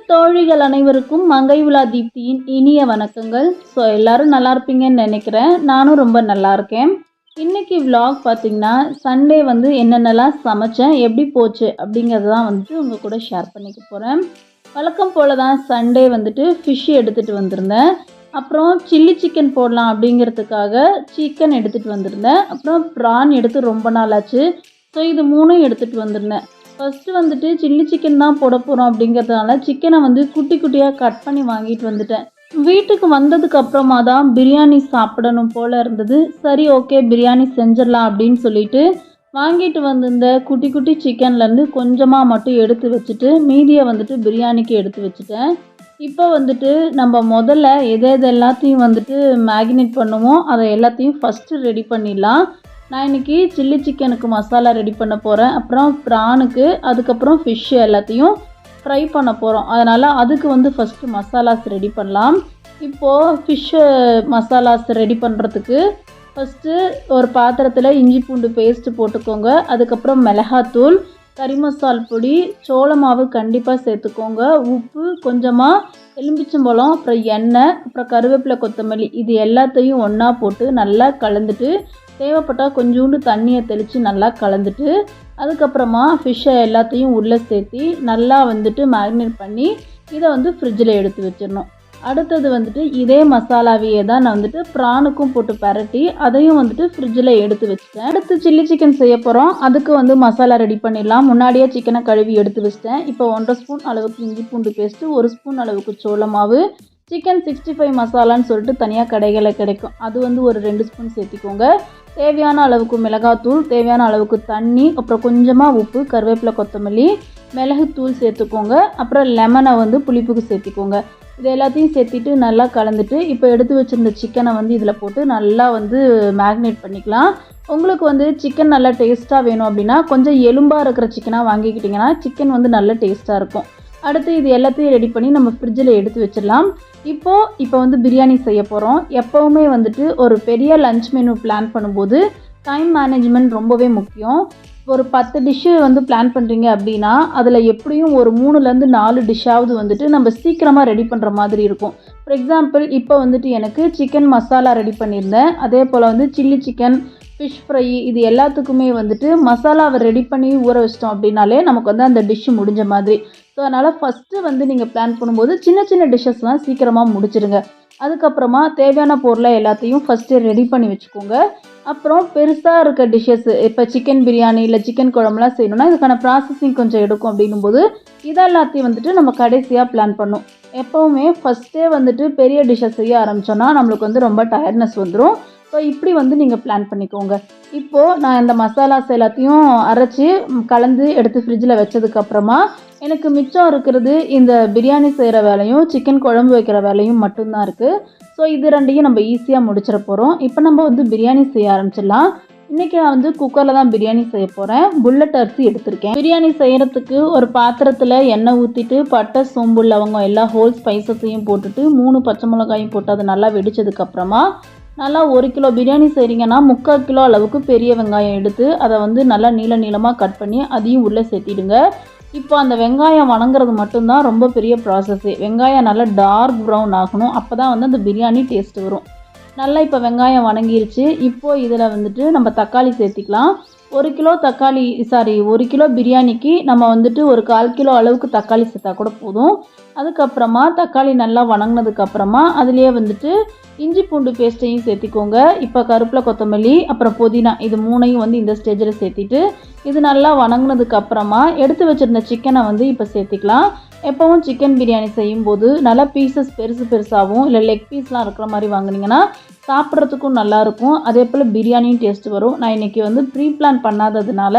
தோழிகள் அனைவருக்கும் மங்கை உலா தீப்தியின் இனிய வணக்கங்கள். ஸோ எல்லோரும் நல்லா இருப்பீங்கன்னு நினைக்கிறேன். நானும் ரொம்ப நல்லா இருக்கேன். இன்றைக்கி விலாக் பார்த்திங்கன்னா சண்டே வந்து என்னென்னலாம் சமைச்சேன், எப்படி போச்சு அப்படிங்கிறது தான் வந்துட்டு உங்கள் கூட ஷேர் பண்ணிக்க போகிறேன். வழக்கம் போல் தான் சண்டே வந்துட்டு ஃபிஷ் எடுத்துகிட்டு வந்திருந்தேன். அப்புறம் சில்லி சிக்கன் போடலாம் அப்படிங்கிறதுக்காக சிக்கன் எடுத்துகிட்டு வந்திருந்தேன். அப்புறம் ப்ரான் எடுத்து ரொம்ப நாள் ஆச்சு. ஸோ இது மூணும் எடுத்துகிட்டு வந்திருந்தேன். ஃபஸ்ட்டு வந்துட்டு சில்லி சிக்கன் தான் போட போகிறோம் அப்படிங்கிறதுனால சிக்கனை வந்து குட்டி குட்டியாக கட் பண்ணி வாங்கிட்டு வந்துட்டேன். வீட்டுக்கு வந்ததுக்கு அப்புறமா தான் பிரியாணி சாப்பிடணும் போல் இருந்தது. சரி, ஓகே, பிரியாணி செஞ்சிடலாம் அப்படின்னு சொல்லிட்டு வாங்கிட்டு வந்திருந்த குட்டி குட்டி சிக்கன்லேருந்து கொஞ்சமாக மட்டும் எடுத்து வச்சுட்டு மீதியை வந்துட்டு பிரியாணிக்கு எடுத்து வச்சுட்டேன். இப்போ வந்துட்டு நம்ம முதல்ல எது எல்லாத்தையும் வந்துட்டு மேக்னேட் பண்ணுவோம் அதை எல்லாத்தையும் ஃபஸ்ட்டு ரெடி பண்ணிடலாம். நான் இன்றைக்கி சில்லி சிக்கனுக்கு மசாலா ரெடி பண்ண போகிறேன். அப்புறம் ப்ரானுக்கு, அதுக்கப்புறம் ஃபிஷ் எல்லாத்தையும் ஃப்ரை பண்ண போகிறோம். அதனால் அதுக்கு வந்து ஃபஸ்ட்டு மசாலாஸ் ரெடி பண்ணலாம். இப்போது ஃபிஷ்ஷு மசாலாஸ் ரெடி பண்ணுறதுக்கு ஃபஸ்ட்டு ஒரு பாத்திரத்தில் இஞ்சி பூண்டு பேஸ்ட்டு போட்டுக்கோங்க. அதுக்கப்புறம் மிளகாத்தூள், கறி மசால் பொடி, சோள மாவு கண்டிப்பாக சேர்த்துக்கோங்க, உப்பு கொஞ்சமாக, எலும்பிச்சம்பழம், அப்புறம் எண்ணெய், அப்புறம் கருவேப்பிலை, கொத்தமல்லி, இது எல்லாத்தையும் ஒன்றா போட்டு நல்லா கலந்துட்டு தேவைப்பட்டால் கொஞ்சோண்டு தண்ணியை தெளித்து நல்லா கலந்துட்டு அதுக்கப்புறமா ஃபிஷ்ஷை எல்லாத்தையும் உள்ளே சேர்த்தி நல்லா வந்துட்டு மேரினேட் பண்ணி இதை வந்து ஃப்ரிட்ஜில் எடுத்து வச்சிடணும். அடுத்தது வந்துட்டு இதே மசாலாவையே தான் நான் வந்துட்டு ப்ரானுக்கும் போட்டு பரட்டி அதையும் வந்துட்டு ஃப்ரிட்ஜில் எடுத்து வச்சுட்டேன். அடுத்து சில்லி சிக்கன் செய்ய போகிறோம். அதுக்கு வந்து மசாலா ரெடி பண்ணிடலாம். முன்னாடியே சிக்கனை கழுவி எடுத்து வச்சிட்டேன். இப்போ 1.5 ஸ்பூன் அளவுக்கு இஞ்சி பூண்டு பேஸ்ட்டு, 1 ஸ்பூன் அளவுக்கு சோள மாவு, சிக்கன் 65 மசாலான்னு சொல்லிட்டு தனியாக கடைகளில் கிடைக்கும், அது வந்து ஒரு 2 ஸ்பூன் சேர்த்திக்கோங்க. தேவையான அளவுக்கு மிளகாத்தூள், தேவையான அளவுக்கு தண்ணி, அப்புறம் கொஞ்சமாக உப்பு, கருவேப்பிலை, கொத்தமல்லி, மிளகுத்தூள் சேர்த்துக்கோங்க. அப்புறம் லெமனை வந்து புளிப்புக்கு சேர்த்திக்கோங்க. இது எல்லாத்தையும் சேர்த்திட்டு நல்லா கலந்துட்டு இப்போ எடுத்து வச்சுருந்த சிக்கனை வந்து இதில் போட்டு நல்லா வந்து மேக்னேட் பண்ணிக்கலாம். உங்களுக்கு வந்து சிக்கன் நல்லா டேஸ்ட்டாக வேணும் அப்படின்னா கொஞ்சம் எலும்பாக இருக்கிற சிக்கனாக வாங்கிக்கிட்டிங்கன்னா சிக்கன் வந்து நல்ல டேஸ்ட்டாக இருக்கும். அடுத்து இது எல்லாத்தையும் ரெடி பண்ணி நம்ம ஃப்ரிட்ஜில் எடுத்து வச்சிடலாம். இப்போ வந்து பிரியாணி செய்ய போகிறோம். எப்போவுமே வந்துட்டு ஒரு பெரிய லஞ்ச் மெனு பிளான் பண்ணும்போது டைம் மேனேஜ்மெண்ட் ரொம்பவே முக்கியம். ஒரு 10 டிஷ்ஷு வந்து பிளான் பண்ணுறீங்க அப்படின்னா அதில் எப்படியும் ஒரு 3லேருந்து 4 டிஷ்ஷாவது வந்துட்டு நம்ம சீக்கிரமாக ரெடி பண்ணுற மாதிரி இருக்கும். ஃபார் எக்ஸாம்பிள் இப்போ வந்துட்டு எனக்கு சிக்கன் மசாலா ரெடி பண்ணியிருந்தேன். அதே போல் வந்து சில்லி சிக்கன், ஃபிஷ் ஃப்ரை, இது எல்லாத்துக்குமே வந்துட்டு மசாலாவை ரெடி பண்ணி ஊற வச்சிட்டோம் அப்படின்னாலே நமக்கு வந்து அந்த டிஷ்ஷு முடிஞ்ச மாதிரி. ஸோ அதனால் ஃபஸ்ட்டு வந்து நீங்கள் பிளான் பண்ணும்போது சின்ன சின்ன டிஷ்ஷஸ்லாம் சீக்கிரமாக முடிச்சிடுங்க. அதுக்கப்புறமா தேவையான பொருளை எல்லாத்தையும் ஃபஸ்ட்டு ரெடி பண்ணி வச்சுக்கோங்க. அப்புறம் பெருசாக இருக்க டிஷ்ஷஸ், இப்போ சிக்கன் பிரியாணி இல்லை சிக்கன் குழம்புலாம் செய்யணும்னா இதுக்கான ப்ராசஸிங் கொஞ்சம் எடுக்கும். அப்படிங்கும்போது இதெல்லாத்தையும் வந்துட்டு நம்ம கடைசியாக பிளான் பண்ணோம். எப்போவுமே ஃபஸ்ட்டே வந்துட்டு பெரிய டிஷ்ஷஸ் செய்ய ஆரம்பித்தோன்னா நம்மளுக்கு வந்து ரொம்ப டயர்ட்னஸ் வந்துடும். ஸோ இப்படி வந்து நீங்கள் பிளான் பண்ணிக்கோங்க. இப்போது நான் இந்த மசாலாஸ் எல்லாத்தையும் அரைச்சி கலந்து எடுத்து ஃப்ரிட்ஜில் வச்சதுக்கப்புறமா எனக்கு மிச்சம் இருக்கிறது இந்த பிரியாணி செய்கிற வேலையும் சிக்கன் குழம்பு வைக்கிற வேலையும் மட்டும்தான் இருக்குது. ஸோ இது ரெண்டையும் நம்ம ஈஸியாக முடிச்சிட போகிறோம். இப்போ நம்ம வந்து பிரியாணி செய்ய ஆரம்பிச்சிடலாம். இன்றைக்கி நான் வந்து குக்கரில் தான் பிரியாணி செய்ய போகிறேன். புல்லட் அரிசி எடுத்திருக்கேன். பிரியாணி செய்கிறதுக்கு ஒரு பாத்திரத்தில் எண்ணெய் ஊற்றிட்டு பட்டை, சோம்பு, லவங்கம் எல்லா ஹோல் ஸ்பைசஸையும் போட்டுட்டு 3 பச்சை மிளகாயும் போட்டு அது நல்லா வெடித்ததுக்கப்புறமா நல்லா 1 கிலோ பிரியாணி செய்கிறீங்கன்னா 3/4 கிலோ அளவுக்கு பெரிய வெங்காயம் எடுத்து அதை வந்து நல்லா நீளமாக கட் பண்ணி அதையும் உள்ளே சேர்த்திடுங்க. இப்போ அந்த வெங்காயம் வணங்குறது மட்டும்தான் ரொம்ப பெரிய ப்ராசஸ்ஸு. வெங்காயம் நல்லா டார்க் ப்ரௌன் ஆகணும். அப்போ தான் வந்து அந்த பிரியாணி டேஸ்ட் வரும். நல்லா இப்போ வெங்காயம் வணங்கிருச்சு. இப்போது இதில் வந்துட்டு நம்ம தக்காளி சேர்த்திக்கலாம். 1 கிலோ பிரியாணிக்கு நம்ம வந்துட்டு ஒரு 1/4 கிலோ அளவுக்கு தக்காளி சேர்த்தா கூட போதும். அதுக்கப்புறமா தக்காளி நல்லா வணங்கினதுக்கப்புறமா அதுலேயே வந்துட்டு இஞ்சி பூண்டு பேஸ்ட்டையும் சேர்த்திக்கோங்க. இப்போ கருவேப்பிலை, கொத்தமல்லி, அப்புறம் புதினா, இது 3ஐயும் வந்து இந்த ஸ்டேஜில் சேர்த்திட்டு இது நல்லா வணங்கினதுக்கப்புறமா எடுத்து வச்சுருந்த சிக்கனை வந்து இப்போ சேர்த்திக்கலாம். எப்போவும் சிக்கன் பிரியாணி செய்யும்போது நல்லா பீசஸ் பெருசாகவும் இல்லை லெக் பீஸ்லாம் இருக்கிற மாதிரி வாங்கினீங்கன்னா சாப்பிட்றதுக்கும் நல்லாயிருக்கும். அதே போல் பிரியாணியும் டேஸ்ட் வரும். நான் இன்றைக்கி வந்து ப்ரீ பிளான் பண்ணாததுனால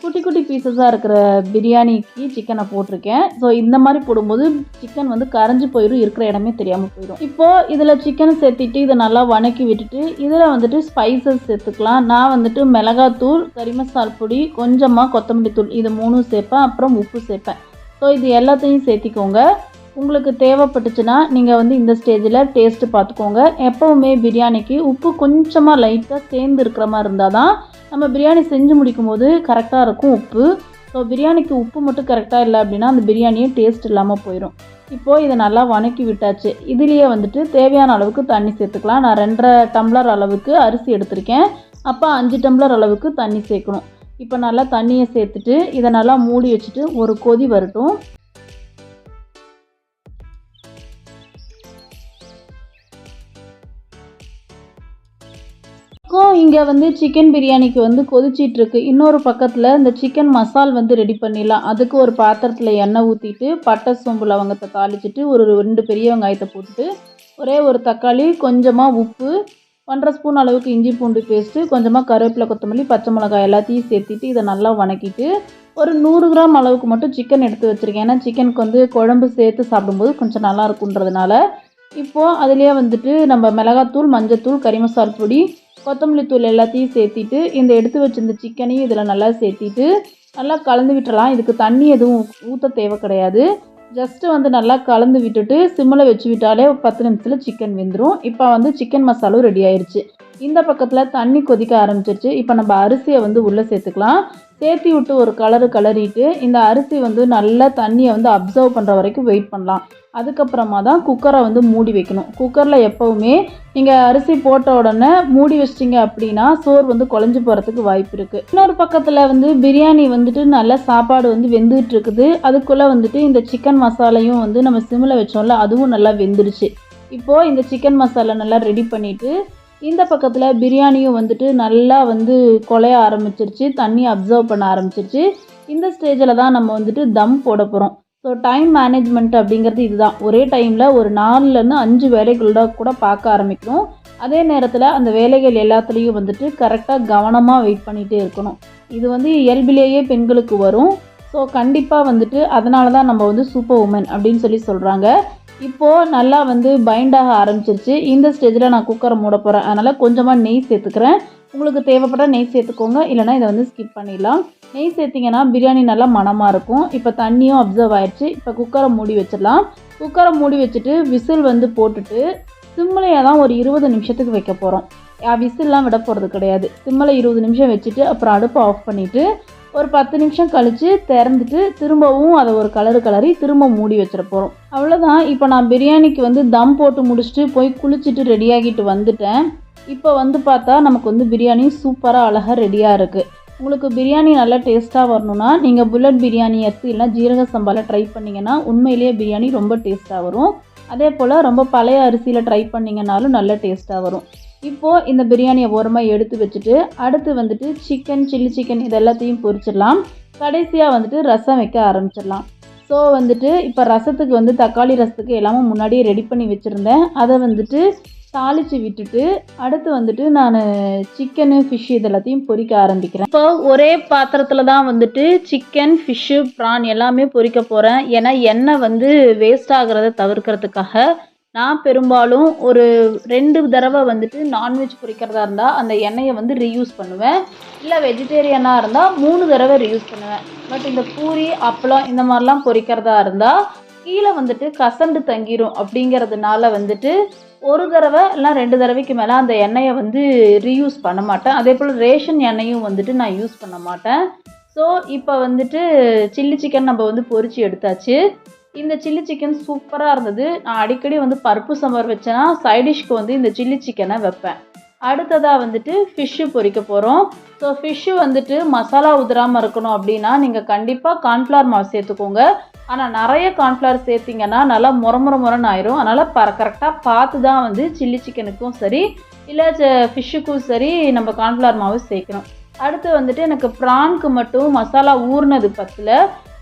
குட்டி குட்டி பீசஸாக இருக்கிற பிரியாணிக்கு சிக்கனை போட்டிருக்கேன். ஸோ இந்த மாதிரி போடும்போது சிக்கன் வந்து கரைஞ்சி போயிடும், இருக்கிற இடமே தெரியாமல் போயிடும். இப்போது இதில் சிக்கனை சேர்த்திட்டு இதை நல்லா வணக்கி விட்டுட்டு இதில் வந்துட்டு ஸ்பைசஸ் சேர்த்துக்கலாம். நான் வந்துட்டு மிளகாத்தூள், கறி மசால் பொடி, கொஞ்சமாக கொத்தமல்லி தூள், இது 3 சேர்ப்பேன். அப்புறம் உப்பு சேர்ப்பேன். ஸோ இது எல்லாத்தையும் சேர்த்திக்கோங்க. உங்களுக்கு தேவைப்பட்டுச்சுன்னா நீங்கள் வந்து இந்த ஸ்டேஜில் டேஸ்ட்டு பார்த்துக்கோங்க. எப்போவுமே பிரியாணிக்கு உப்பு கொஞ்சமாக லைட்டாக சேர்ந்து இருக்கிற மாதிரி இருந்தால் தான் நம்ம பிரியாணி செஞ்சு முடிக்கும் போது கரெக்டாக இருக்கும் உப்பு. ஸோ பிரியாணிக்கு உப்பு மட்டும் கரெக்டாக இல்லை அப்படின்னா அந்த பிரியாணியும் டேஸ்ட் இல்லாமல் போயிடும். இப்போது இதை நல்லா வணக்கி விட்டாச்சு. இதுலேயே வந்துட்டு தேவையான அளவுக்கு தண்ணி சேர்த்துக்கலாம். நான் 2.5 டம்ளர் அளவுக்கு அரிசி எடுத்திருக்கேன். அப்போ 5 டம்ளர் அளவுக்கு தண்ணி சேர்க்கணும். இப்போ நல்லா தண்ணியை சேர்த்துட்டு இதை நல்லா மூடி வச்சுட்டு ஒரு கொதி வரட்டும். இங்கே வந்து சிக்கன் பிரியாணிக்கு வந்து கொதிச்சிட்ருக்கு. இன்னொரு பக்கத்தில் இந்த சிக்கன் மசால் வந்து ரெடி பண்ணிடலாம். அதுக்கு ஒரு பாத்திரத்தில் எண்ணெய் ஊற்றிட்டு பட்டை சோம்பு லவங்கத்தை தாளிச்சிட்டு ஒரு 2 பெரிய வெங்காயத்தை போட்டுட்டு ஒரே ஒரு தக்காளி, கொஞ்சமாக உப்பு, 1.5 ஸ்பூன் அளவுக்கு இஞ்சி பூண்டு பேஸ்ட்டு, கொஞ்சமாக கருவேப்பிலை, கொத்தமல்லி, பச்சை மிளகாய் எல்லாத்தையும் சேர்த்துட்டு இதை நல்லா வணக்கிட்டு ஒரு 100 கிராம் அளவுக்கு மட்டும் சிக்கன் எடுத்து வச்சுருக்கேன். ஏன்னா சிக்கனுக்கு வந்து குழம்பு சேர்த்து சாப்பிடும்போது கொஞ்சம் நல்லா இருக்குன்றதுனால. இப்போது அதிலே வந்துட்டு நம்ம மிளகாத்தூள், மஞ்சத்தூள், கறி மசால் பொடி, கொத்தமல்லி தூள் எல்லாத்தையும் சேர்த்திட்டு இந்த எடுத்து வச்சிருந்த சிக்கனையும் இதில் நல்லா சேர்த்திட்டு நல்லா கலந்து விட்டுறலாம். இதுக்கு தண்ணி எதுவும் ஊற்ற தேவை கிடையாது. ஜஸ்ட்டு வந்து நல்லா கலந்து விட்டுட்டு சிம்மில் வச்சு விட்டாலே 10 நிமிஷத்தில் சிக்கன் வெந்துடும். இப்போ வந்து சிக்கன் மசாலும் ரெடி ஆயிடுச்சு. இந்த பக்கத்தில் தண்ணி கொதிக்க ஆரம்பிச்சிருச்சு. இப்போ நம்ம அரிசியை வந்து உள்ளே சேர்த்துக்கலாம். சேர்த்தி விட்டு ஒரு கலரிட்டு இந்த அரிசி வந்து நல்லா தண்ணியை வந்து அப்சர்வ் பண்ணுற வரைக்கும் வெயிட் பண்ணலாம். அதுக்கப்புறமா தான் குக்கரை வந்து மூடி வைக்கணும். குக்கரில் எப்போவுமே நீங்கள் அரிசி போட்ட உடனே மூடி வச்சிட்டிங்க அப்படின்னா சோறு வந்து குழஞ்சி போகிறதுக்கு வாய்ப்பு இருக்குது. இன்னொரு பக்கத்தில் வந்து பிரியாணி வந்துட்டு நல்ல சாப்பாடு வந்து வெந்துகிட்டு இருக்குது. அதுக்குள்ளே வந்துட்டு இந்த சிக்கன் மசாலையும் வந்து நம்ம சிம்மில் வச்சோம்ல, அதுவும் நல்லா வெந்துடுச்சு. இப்போது இந்த சிக்கன் மசாலா நல்லா ரெடி பண்ணிவிட்டு இந்த பக்கத்தில் பிரியாணியும் வந்துட்டு நல்லா வந்து குழைய ஆரம்பிச்சிருச்சு. தண்ணி அப்சர்வ் பண்ண ஆரம்பிச்சிருச்சு. இந்த ஸ்டேஜில் தான் நம்ம வந்துட்டு தம் போட போகிறோம். ஸோ டைம் மேனேஜ்மெண்ட் அப்படிங்கிறது இதுதான். ஒரே டைமில் ஒரு 4லேருந்து 5 வேலைகளோட கூட பார்க்க ஆரம்பிக்கணும். அதே நேரத்தில் அந்த வேலைகள் எல்லாத்துலேயும் வந்துட்டு கரெக்டாக கவனமாக வெயிட் பண்ணிகிட்டே இருக்கணும். இது வந்து இயல்பிலேயே பெண்களுக்கு வரும். ஸோ கண்டிப்பாக வந்துட்டு அதனால தான் நம்ம வந்து சூப்பர் உமன் அப்படின்னு சொல்கிறாங்க. இப்போது நல்லா வந்து பைண்டாக ஆரம்பிச்சிருச்சு. இந்த ஸ்டேஜில் நான் குக்கரை மூட போகிறேன். அதனால் கொஞ்சமாக நெய் சேர்த்துக்கிறேன். உங்களுக்கு தேவைப்பட்ட நெய் சேர்த்துக்கோங்க, இல்லைனா இதை வந்து ஸ்கிப் பண்ணிடலாம். நெய் சேர்த்திங்கன்னா பிரியாணி நல்லா மணமாக இருக்கும். இப்போ தண்ணியும் அப்சர்வ் ஆயிடுச்சு. இப்போ குக்கரை மூடி வச்சிடலாம். குக்கரை மூடி வச்சுட்டு விசில் வந்து போட்டுட்டு சிம்மிலையே தான் ஒரு 20 நிமிஷத்துக்கு வைக்க போகிறோம். விசில்லாம் விட போகிறது கிடையாது. சிம்மில் 20 நிமிஷம் வச்சுட்டு அப்புறம் அடுப்பை ஆஃப் பண்ணிவிட்டு ஒரு 10 நிமிஷம் கழித்து திறந்துட்டு திரும்பவும் அதை ஒரு கலரி திரும்ப மூடி வச்சிட போகிறோம். அவ்வளோதான். இப்போ நான் பிரியாணிக்கு வந்து தம் போட்டு முடிச்சுட்டு போய் குளிச்சுட்டு ரெடியாகிட்டு வந்துட்டேன். இப்போ வந்து பார்த்தா நமக்கு வந்து பிரியாணி சூப்பராக அழகாக ரெடியாக இருக்குது. உங்களுக்கு பிரியாணி நல்லா டேஸ்ட்டாக வரணும்னா நீங்கள் புல்லட் பிரியாணி அரிசி இல்லை ஜீரக சம்பாவில் ட்ரை பண்ணிங்கன்னா உண்மையிலேயே பிரியாணி ரொம்ப டேஸ்ட்டாக வரும். அதே போல் ரொம்ப பழைய அரிசியில் ட்ரை பண்ணிங்கனாலும் நல்ல டேஸ்ட்டாக வரும். இப்போது இந்த பிரியாணியை ஓரமாக எடுத்து வச்சுட்டு அடுத்து வந்துட்டு சில்லி சிக்கன் இது எல்லாத்தையும் பொரிச்சிடலாம். கடைசியாக வந்துட்டு ரசம் வைக்க ஆரம்பிச்சிடலாம். ஸோ வந்துட்டு இப்போ ரசத்துக்கு வந்து தக்காளி ரசத்துக்கு எல்லாமே முன்னாடியே ரெடி பண்ணி வச்சுருந்தேன். அதை வந்துட்டு தாளித்து விட்டுட்டு அடுத்து வந்துட்டு நான் சிக்கனு, ஃபிஷ்ஷு இது எல்லாத்தையும் பொரிக்க ஆரம்பிக்கிறேன். இப்போ ஒரே பாத்திரத்தில் தான் வந்துட்டு சிக்கன், ஃபிஷ்ஷு, ப்ரான் எல்லாமே பொரிக்க போகிறேன். ஏன்னா எண்ணெய் வந்து வேஸ்ட் ஆகிறத தவிர்க்கிறதுக்காக நான் பெரும்பாலும் ஒரு 2 தடவை வந்துட்டு நான்வெஜ் பொரிக்கிறதா இருந்தால் அந்த எண்ணெயை வந்து ரீயூஸ் பண்ணுவேன். இல்லை வெஜிடேரியனாக இருந்தால் 3 தடவை ரீயூஸ் பண்ணுவேன். பட் இந்த பூரி, அப்பளம் இந்த மாதிரிலாம் பொரிக்கிறதா இருந்தால் கீழே வந்துட்டு கசண்டு தங்கிரும். அப்படிங்கிறதுனால வந்துட்டு ஒரு தடவை இல்லை 2 தடவைக்கு மேலே அந்த எண்ணெயை வந்து ரீயூஸ் பண்ண மாட்டேன். அதே போல் ரேஷன் எண்ணெயும் வந்துட்டு நான் யூஸ் பண்ண மாட்டேன். ஸோ இப்போ வந்துட்டு சில்லி சிக்கன் நம்ம வந்து பொரித்து எடுத்தாச்சு. இந்த சில்லி சிக்கன் சூப்பராக இருந்தது. நான் அடிக்கடி வந்து பருப்பு சாம்பார் வச்சேன்னா சைடிஷ்க்கு வந்து இந்த சில்லி சிக்கனை வைப்பேன். அடுத்ததாக வந்துட்டு ஃபிஷ்ஷு பொரிக்க போகிறோம். ஸோ ஃபிஷ்ஷு வந்துட்டு மசாலா உதிராமல் இருக்கணும் அப்படின்னா நீங்கள் கண்டிப்பாக கார்ன்ஃப்ளவர் மாவு சேர்த்துக்கோங்க. ஆனால் நிறைய கார்ன்ஃப்ளவர் சேர்த்திங்கன்னா நல்லா முறன்னு ஆயிரும். அதனால் கரெக்டாக பார்த்து தான் வந்து சில்லி சிக்கனுக்கும் சரி இல்லை ஃபிஷ்ஷுக்கும் சரி நம்ம கார்ன்ஃப்ளவர் மாவு சேர்க்கணும். அடுத்து வந்துட்டு எனக்கு ப்ரான்க்கு மட்டும் மசாலா ஊறினது பத்தல.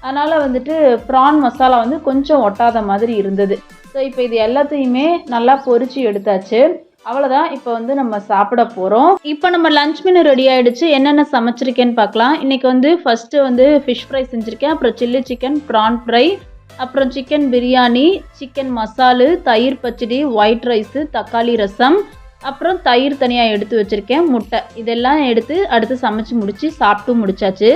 அதனால் வந்துட்டு ப்ரான் மசாலா வந்து கொஞ்சம் ஒட்டாத மாதிரி இருந்தது. ஸோ இப்போ இது எல்லாத்தையுமே நல்லா பொரித்து எடுத்தாச்சு. அவ்வளோதான். இப்போ வந்து நம்ம சாப்பிட போகிறோம். இப்போ நம்ம லஞ்ச் மெனு ரெடி ஆகிடுச்சு. என்னென்ன சமைச்சிருக்கேன்னு பார்க்கலாம். இன்றைக்கி வந்து ஃபஸ்ட்டு வந்து ஃபிஷ் ஃப்ரை செஞ்சுருக்கேன். அப்புறம் சில்லி சிக்கன், ப்ரான் ஃப்ரை, அப்புறம் சிக்கன் பிரியாணி, சிக்கன் மசாலு, தயிர் பச்சடி, ஒயிட் ரைஸு, தக்காளி ரசம், அப்புறம் தயிர் தனியாக எடுத்து வச்சுருக்கேன், முட்டை இதெல்லாம் எடுத்து அடுத்து சமைச்சு சாப்பிட்டு முடிச்சாச்சு.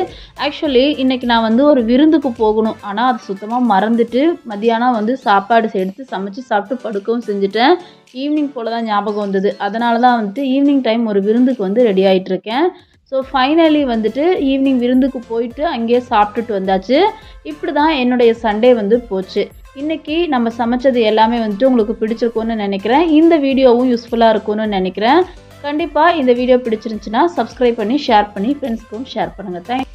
ஆக்சுவலி இன்றைக்கி நான் வந்து ஒரு விருந்துக்கு போகணும். ஆனால் அது சுத்தமாக மறந்துட்டு மத்தியானம் வந்து சாப்பாடு எடுத்து சமைச்சு சாப்பிட்டு படுக்கவும் செஞ்சுட்டேன். ஈவினிங் போல் தான் ஞாபகம் வந்தது. அதனால தான் வந்துட்டு ஈவினிங் டைம் ஒரு விருந்துக்கு வந்து ரெடி ஆகிட்டுருக்கேன். ஸோ ஃபைனலி வந்துட்டு ஈவினிங் விருந்துக்கு போயிட்டு அங்கேயே சாப்பிட்டுட்டு வந்தாச்சு. இப்படி தான் என்னுடைய சண்டே வந்து போச்சு. இன்றைக்கி நம்ம சமைச்சது எல்லாமே வந்துட்டு உங்களுக்கு பிடிச்சிருக்கும்னு நினைக்கிறேன். இந்த வீடியோவும் யூஸ்ஃபுல்லாக இருக்கும்னு நினைக்கிறேன். கண்டிப்பாக இந்த வீடியோ பிடிச்சிருந்துச்சுன்னா சப்ஸ்கிரைப் பண்ணி ஷேர் பண்ணி ஃப்ரெண்ட்ஸ்க்கும் ஷேர் பண்ணுங்கள்.